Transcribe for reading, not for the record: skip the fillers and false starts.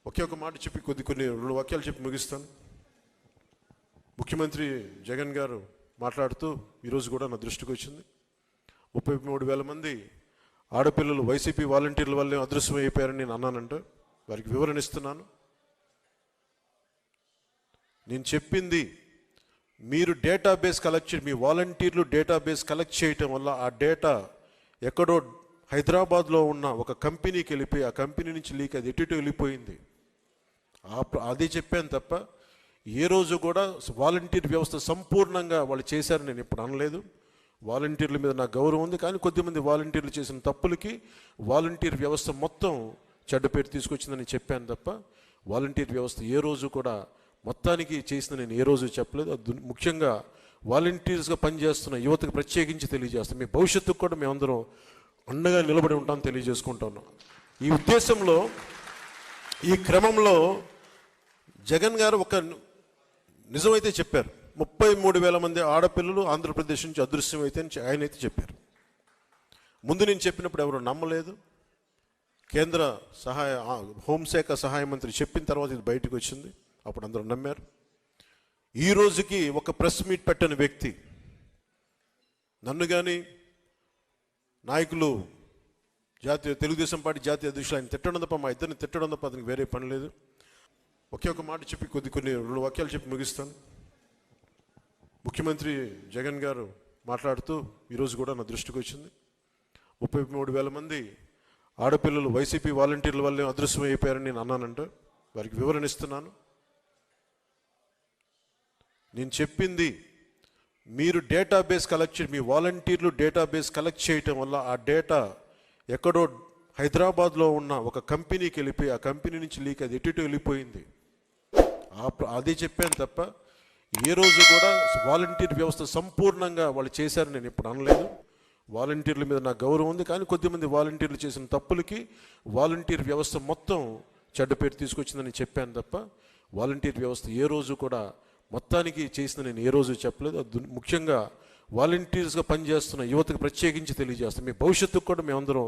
ఒకే ఒక మాట చెప్పి కొన్ని రెండు వాక్యాలు చెప్పి ముగిస్తాను. ముఖ్యమంత్రి జగన్ గారు మాట్లాడుతూ ఈరోజు కూడా నా దృష్టికి వచ్చింది. 33,000 మంది ఆడపిల్లలు వైసీపీ వాలంటీర్ల వల్లే అదృశ్యం అయిపోయారని నేను అన్నానంటే వారికి వివరణ ఇస్తున్నాను. నేను చెప్పింది మీరు డేటాబేస్ కలెక్ట్ చేయండి, మీ వాలంటీర్లు డేటాబేస్ కలెక్ట్ చేయటం వల్ల ఆ డేటా ఎక్కడో హైదరాబాద్లో ఉన్న ఒక కంపెనీకి వెళ్ళిపోయి ఆ కంపెనీ నుంచి లీక్ అది ఎటు వెళ్ళిపోయింది. అదే చెప్పాను తప్ప ఏ రోజు కూడా వాలంటీర్ వ్యవస్థ సంపూర్ణంగా వాళ్ళు చేశారని నేను ఇప్పుడు అనలేదు. వాలంటీర్ల మీద నాకు గౌరవం ఉంది, కానీ కొద్దిమంది వాలంటీర్లు చేసిన తప్పులకి వాలంటీర్ వ్యవస్థ మొత్తం చెడ్డ పేరు తీసుకొచ్చిందని చెప్పాను తప్ప వాలంటీర్ వ్యవస్థ ఏ రోజు కూడా మొత్తానికి చేసిన నేను ఏ రోజు చెప్పలేదు. ముఖ్యంగా వాలంటీర్స్గా పనిచేస్తున్న యువతకు ప్రత్యేకించి తెలియజేస్తాం, మీ భవిష్యత్తుకు కూడా మేమందరం అండగా నిలబడి ఉంటామని తెలియజేసుకుంటున్నాం. ఈ ఉద్దేశంలో ఈ క్రమంలో జగన్ గారు ఒక నిజమైతే చెప్పారు. 33,000 మంది ఆడపిల్లలు ఆంధ్రప్రదేశ్ నుంచి అదృశ్యం అయితే ఆయన అయితే చెప్పారు. ముందు నేను చెప్పినప్పుడు ఎవరు నమ్మలేదు. కేంద్ర హోంశాఖ సహాయ మంత్రి చెప్పిన తర్వాత ఇది బయటకు వచ్చింది, అప్పుడు అందరూ నమ్మారు. ఈ రోజుకి ఒక ప్రెస్ మీట్ పెట్టని వ్యక్తి నన్ను కానీ నాయకులు తెలుగుదేశం పార్టీ జాతీయ అధ్యక్షులు ఆయన తిట్టడం తప్ప, మా ఇద్దరిని తిట్టడం తప్ప అతనికి వేరే పని లేదు. ఒకే ఒక మాట చెప్పి కొన్ని రెండు వాక్యాలు చెప్పి ముగిస్తాను. ముఖ్యమంత్రి జగన్ గారు మాట్లాడుతూ ఈరోజు కూడా నా దృష్టికి వచ్చింది. 33,000 మంది ఆడపిల్లలు వైసీపీ వాలంటీర్ల వల్లే అదృశ్యం అయిపోయారని నేను అన్నానంటే వారికి వివరణ ఇస్తున్నాను. నేను చెప్పింది మీరు డేటాబేస్ కలెక్ట్ చేయండి, మీ వాలంటీర్లు డేటాబేస్ కలెక్ట్ చేయటం వల్ల ఆ డేటా ఎక్కడో హైదరాబాద్లో ఉన్న ఒక కంపెనీకి వెళ్ళిపోయి ఆ కంపెనీ నుంచి లీక్ అది ఎటు వెళ్ళిపోయింది. అదే చెప్పాను తప్ప ఏ రోజు కూడా వాలంటీర్ వ్యవస్థ సంపూర్ణంగా వాళ్ళు చేశారని నేను ఇప్పుడు అనలేదు. వాలంటీర్ల మీద నాకు గౌరవం ఉంది, కానీ కొద్దిమంది వాలంటీర్లు చేసిన తప్పులకి వాలంటీర్ వ్యవస్థ మొత్తం చెడ్డ పేరు తీసుకొచ్చిందని చెప్పాను తప్ప వాలంటీర్ వ్యవస్థ ఏ రోజు కూడా మొత్తానికి చేసిన నేను ఏ రోజు చెప్పలేదు. ముఖ్యంగా వాలంటీర్స్గా పనిచేస్తున్న యువతకు ప్రత్యేకించి తెలియజేస్తాం, మీ భవిష్యత్తుకు కూడా మేమందరం